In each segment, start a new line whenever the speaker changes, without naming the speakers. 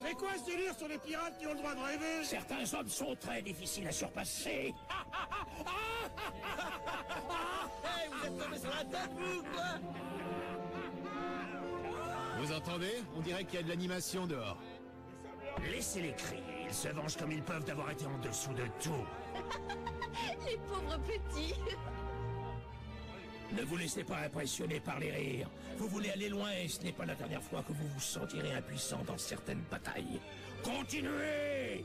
Mais quoi ce délire sur les pirates qui ont le droit de rêver?
Certains hommes sont très difficiles à surpasser.
Hey, vous êtes tombé sur la tête, vous, quoi?
Vous entendez? On dirait qu'il y a de l'animation dehors.
Laissez-les crier, ils se vengent comme ils peuvent d'avoir été en dessous de tout.
Les pauvres petits.
Ne vous laissez pas impressionner par les rires. Vous voulez aller loin et ce n'est pas la dernière fois que vous vous sentirez impuissant dans certaines batailles. Continuez!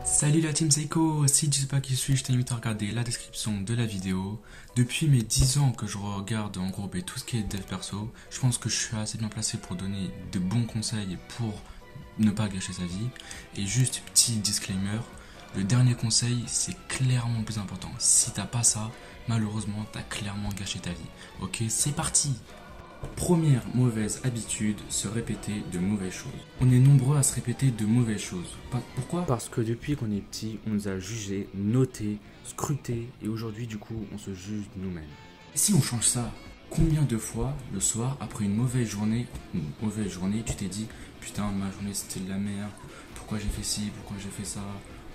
Salut la team Seiko, si tu sais pas qui je suis, je t'invite à regarder la description de la vidéo. Depuis mes 10 ans que je regarde en groupe et tout ce qui est dev perso, je pense que je suis assez bien placé pour donner de bons conseils pour ne pas gâcher sa vie. Et juste petit disclaimer, le dernier conseil c'est clairement le plus important. Si t'as pas ça, malheureusement t'as clairement gâché ta vie. Ok, c'est parti! Première mauvaise habitude, se répéter de mauvaises choses. On est nombreux à se répéter de mauvaises choses. Pourquoi? Parce que depuis qu'on est petit, on nous a jugés, notés, scrutés, et aujourd'hui du coup, on se juge nous-mêmes. Et si on change ça, combien de fois le soir, après une mauvaise journée, tu t'es dit putain, ma journée c'était de la merde, pourquoi j'ai fait ci, pourquoi j'ai fait ça?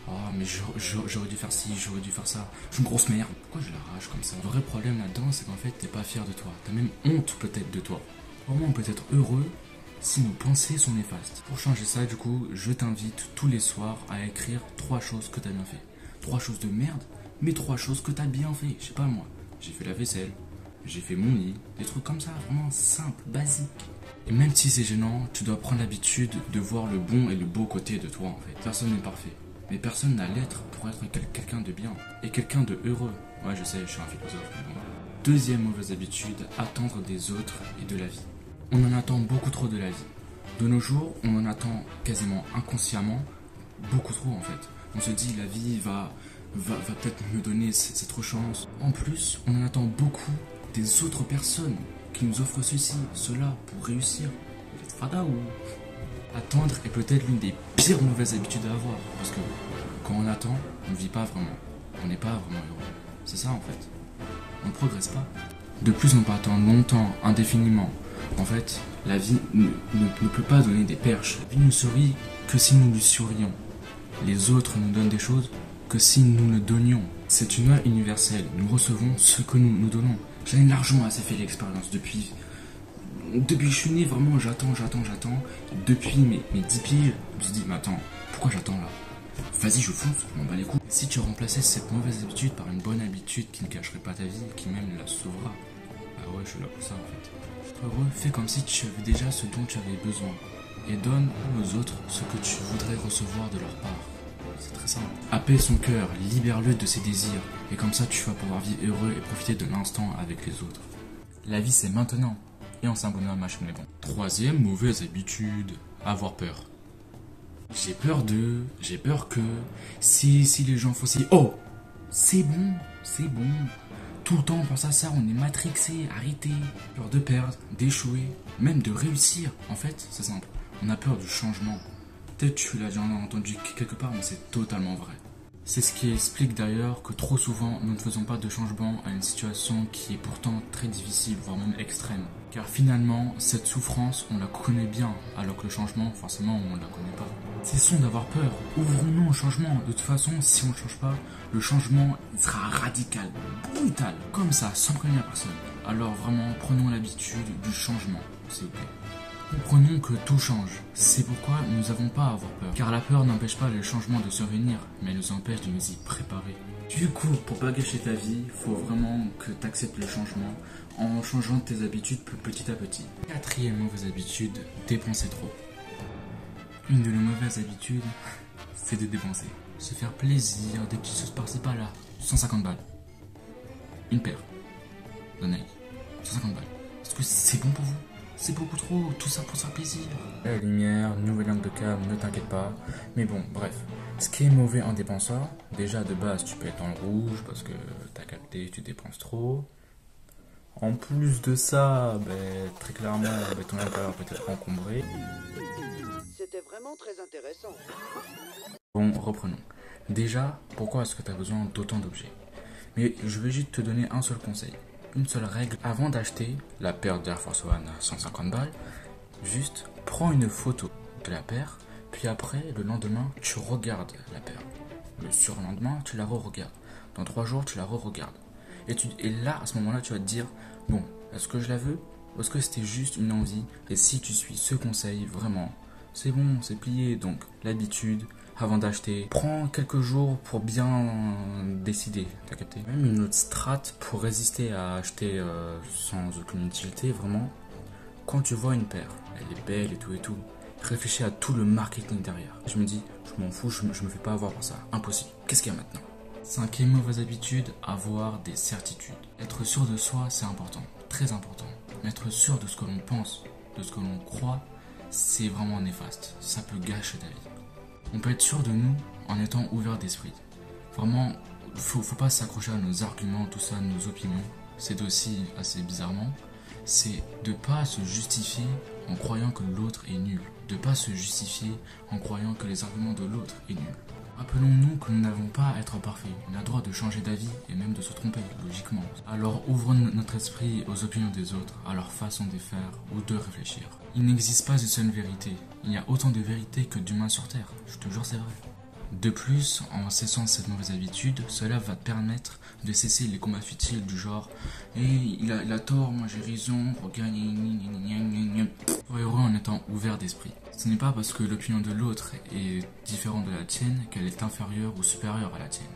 Oh, mais j'aurais dû faire ci, j'aurais dû faire ça. Je suis une grosse merde. Pourquoi je la rage comme ça? Le vrai problème là-dedans, c'est qu'en fait, t'es pas fier de toi. T'as même honte peut-être de toi. Comment on peut être heureux si nos pensées sont néfastes? Pour changer ça, du coup, je t'invite tous les soirs à écrire 3 choses que t'as bien fait. 3 choses de merde, mais 3 choses que t'as bien fait. Je sais pas moi, j'ai fait la vaisselle, j'ai fait mon lit, des trucs comme ça, vraiment simples, basiques. Et même si c'est gênant, tu dois prendre l'habitude de voir le bon et le beau côté de toi en fait. Personne n'est parfait. Mais personne n'a l'être pour être quelqu'un de bien et quelqu'un de heureux. Ouais, je sais, je suis un philosophe. Mais bon. Deuxième mauvaise habitude, attendre des autres et de la vie. On en attend beaucoup trop de la vie. De nos jours, on en attend quasiment inconsciemment beaucoup trop en fait. On se dit la vie va peut-être me donner cette chance. En plus, on en attend beaucoup des autres personnes qui nous offrent ceci, cela pour réussir. Vous êtes fada ou... Attendre est peut-être l'une des pires mauvaises habitudes à avoir. Parce que quand on attend, on ne vit pas vraiment. On n'est pas vraiment heureux. C'est ça en fait. On ne progresse pas. De plus, on peut attendre longtemps, indéfiniment. En fait, la vie ne peut pas donner des perches. La vie ne sourit que si nous lui sourions. Les autres nous donnent des choses que si nous le donnions. C'est une loi universelle. Nous recevons ce que nous donnons. J'en ai largement assez fait l'expérience depuis que je suis né, vraiment, j'attends. Depuis mes 10 piges, je me suis dit, mais attends, pourquoi j'attends là? Vas-y, je fonce, je m'en bats les couilles. Si tu remplaçais cette mauvaise habitude par une bonne habitude qui ne gâcherait pas ta vie, qui même la sauvera, bah ouais, je suis là pour ça en fait. Heureux, fais comme si tu avais déjà ce dont tu avais besoin. Et donne aux autres ce que tu voudrais recevoir de leur part. C'est très simple. Apaise son cœur, libère-le de ses désirs. Et comme ça, tu vas pouvoir vivre heureux et profiter de l'instant avec les autres. La vie, c'est maintenant. Et on s'abonne à ma chaîne, mais bon. Troisième mauvaise habitude, avoir peur. J'ai peur que, si les gens font si, oh, c'est bon. Tout le temps on pense à ça, on est matrixé, arrêtez. Peur de perdre, d'échouer, même de réussir. En fait, c'est simple, on a peur du changement. Peut-être tu l'as déjà entendu quelque part, mais c'est totalement vrai. C'est ce qui explique d'ailleurs que trop souvent, nous ne faisons pas de changement à une situation qui est pourtant très difficile, voire même extrême. Car finalement, cette souffrance, on la connaît bien, alors que le changement, forcément, on ne la connaît pas. Cessons d'avoir peur, ouvrons-nous au changement. De toute façon, si on ne change pas, le changement il sera radical, brutal, comme ça, sans prévenir personne. Alors vraiment, prenons l'habitude du changement, s'il vous plaît. Comprenons que tout change, c'est pourquoi nous n'avons pas à avoir peur. Car la peur n'empêche pas le changement de survenir, mais elle nous empêche de nous y préparer. Du coup, pour pas gâcher ta vie, il faut vraiment que tu acceptes le changement en changeant tes habitudes petit à petit. Quatrième mauvaise habitude, dépenser trop. Une de nos mauvaises habitudes, c'est de dépenser. Se faire plaisir, des petites choses par-ci par-là. 150 balles. Une paire de Nike. 150 balles. Est-ce que c'est bon pour vous? C'est beaucoup trop, tout ça pour se faire plaisir. La lumière, nouvelle angle de cam, ne t'inquiète pas. Mais bon, bref. Ce qui est mauvais en dépensant, déjà de base tu peux être dans le rouge parce que t'as capté, tu dépenses trop. En plus de ça, très clairement, ton intérieur peut être encombré.
C'était vraiment très intéressant.
Bon, reprenons. Déjà, pourquoi est-ce que tu as besoin d'autant d'objets? Mais je vais juste te donner un seul conseil. une seule règle avant d'acheter la paire d'Air Force One à 150 balles. Juste prends une photo de la paire, puis après, le lendemain, tu regardes la paire. Le surlendemain, tu la re-regardes. Dans 3 jours, tu la re-regardes. Et là, à ce moment-là, tu vas te dire, bon, est-ce que je la veux? Ou est-ce que c'était juste une envie? Et si tu suis ce conseil, vraiment, c'est bon, c'est plié. Donc, l'habitude, avant d'acheter, prends quelques jours pour bien décider, t'as capté? Même une autre strat pour résister à acheter sans aucune utilité, vraiment, quand tu vois une paire, elle est belle et tout, réfléchis à tout le marketing derrière. Je me dis, je m'en fous, je me fais pas avoir par ça, impossible. Qu'est-ce qu'il y a maintenant? 5e mauvaise habitude, avoir des certitudes. Être sûr de soi, c'est important, très important. Mais être sûr de ce que l'on pense, de ce que l'on croit, c'est vraiment néfaste. Ça peut gâcher ta vie. On peut être sûr de nous en étant ouvert d'esprit. Vraiment, faut pas s'accrocher à nos arguments, tout ça, nos opinions. C'est aussi assez bizarrement, c'est de pas se justifier en croyant que l'autre est nul. De pas se justifier en croyant que les arguments de l'autre est nul. Rappelons-nous que nous n'avons pas à être parfaits. On a le droit de changer d'avis et même de se tromper, logiquement. Alors ouvrons notre esprit aux opinions des autres, à leur façon de faire ou de réfléchir. Il n'existe pas une seule vérité. Il y a autant de vérités que d'humains sur Terre. Je te jure, c'est vrai. De plus, en cessant cette mauvaise habitude, cela va te permettre de cesser les combats futiles du genre « il a tort, moi j'ai raison, regarde, sois heureux en étant ouvert d'esprit. Ce n'est pas parce que l'opinion de l'autre est différente de la tienne qu'elle est inférieure ou supérieure à la tienne.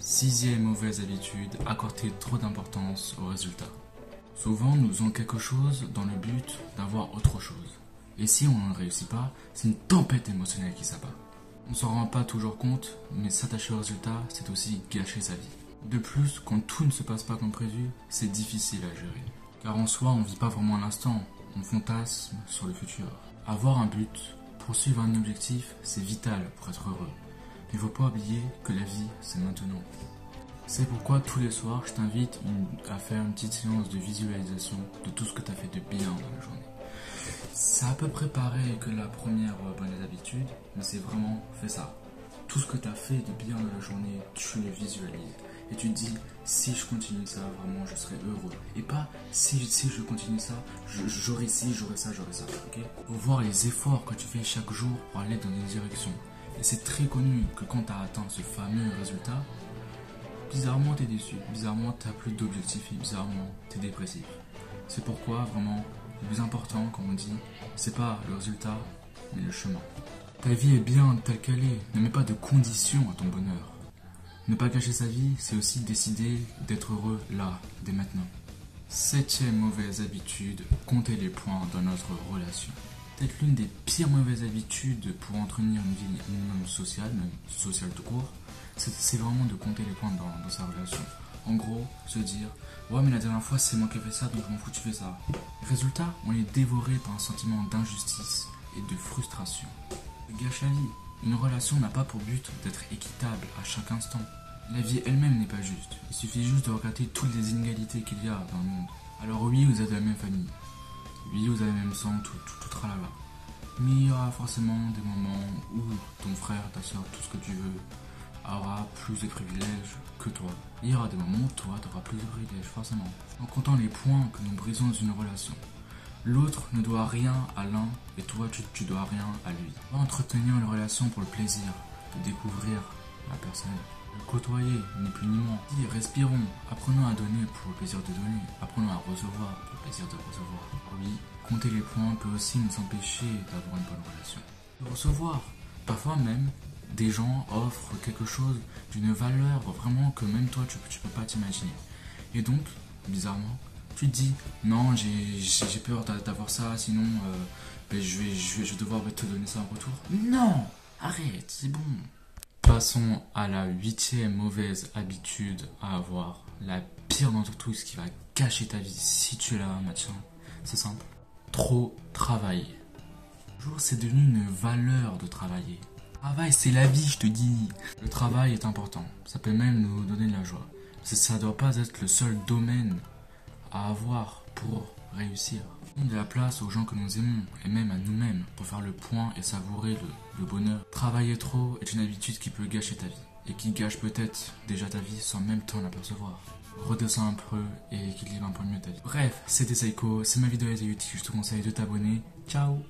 6e mauvaise habitude, accorder trop d'importance aux résultats. Souvent, nous faisons quelque chose dans le but d'avoir autre chose. Et si on ne réussit pas, c'est une tempête émotionnelle qui s'abat. On s'en rend pas toujours compte, mais s'attacher au résultat, c'est aussi gâcher sa vie. De plus, quand tout ne se passe pas comme prévu, c'est difficile à gérer. Car en soi, on vit pas vraiment l'instant, on fantasme sur le futur. Avoir un but, poursuivre un objectif, c'est vital pour être heureux. Mais il faut pas oublier que la vie, c'est maintenant. C'est pourquoi tous les soirs, je t'invite à faire une petite séance de visualisation de tout ce que tu as fait de bien dans la journée. C'est à peu près pareil que la première bonne habitude, mais c'est vraiment, fais ça. Tout ce que tu as fait de bien dans la journée, tu le visualises. Et tu te dis, si je continue ça, vraiment, je serai heureux. Et pas, si je continue ça, j'aurai ci, j'aurai ça, ok? Faut voir les efforts que tu fais chaque jour pour aller dans une direction. Et c'est très connu que quand tu as atteint ce fameux résultat, bizarrement, tu es déçu. Bizarrement, tu n'as plus d'objectif et bizarrement, tu es dépressif. C'est pourquoi, vraiment, le plus important, comme on dit, c'est pas le résultat, mais le chemin. Ta vie est bien telle qu'elle est, ne mets pas de conditions à ton bonheur. Ne pas gâcher sa vie, c'est aussi décider d'être heureux là, dès maintenant. 7e mauvaise habitude, compter les points dans notre relation. Peut-être l'une des pires mauvaises habitudes pour entretenir une vie minimum sociale, même sociale tout court, c'est vraiment de compter les points dans sa relation. En gros, se dire « Ouais, mais la dernière fois, c'est moi qui ai fait ça, donc je m'en fous, tu fais ça. » Résultat, on est dévoré par un sentiment d'injustice et de frustration. Ça gâche la vie. Une relation n'a pas pour but d'être équitable à chaque instant. La vie elle-même n'est pas juste. Il suffit juste de regarder toutes les inégalités qu'il y a dans le monde. Alors oui, vous êtes de la même famille. Oui, vous avez le même sang, tout tralala. Mais il y aura forcément des moments où ton frère, ta soeur, tout ce que tu veux, aura plus de privilèges que toi. Il y aura des moments où toi, tu auras plus de privilèges, forcément. En comptant les points que nous brisons dans une relation. L'autre ne doit rien à l'un et toi, tu dois rien à lui. On va entretenir une relation pour le plaisir de découvrir la personne, de côtoyer, ni plus ni moins. Respirons, apprenons à donner pour le plaisir de donner, apprenons à recevoir pour le plaisir de recevoir. Oui, compter les points peut aussi nous empêcher d'avoir une bonne relation. De recevoir, parfois même, des gens offrent quelque chose d'une valeur vraiment que même toi tu peux pas t'imaginer. Et donc, bizarrement, tu te dis non, j'ai peur d'avoir ça, sinon je vais devoir te donner ça en retour. Non, arrête, c'est bon. Passons à la 8e mauvaise habitude à avoir, la pire d'entre tous, qui va gâcher ta vie si tu l'as, machin. C'est simple, trop travailler. Toujours, c'est devenu une valeur de travailler. Travail, c'est la vie, je te dis. Le travail est important, ça peut même nous donner de la joie. Ça ne doit pas être le seul domaine à avoir pour réussir. Donne de la place aux gens que nous aimons et même à nous-mêmes pour faire le point et savourer le bonheur. Travailler trop est une habitude qui peut gâcher ta vie et qui gâche peut-être déjà ta vie sans même t'en apercevoir. Redescends un peu et équilibre un peu Bref, c'était Psycho, c'est ma vidéo elle était utile, je te conseille de t'abonner. Ciao.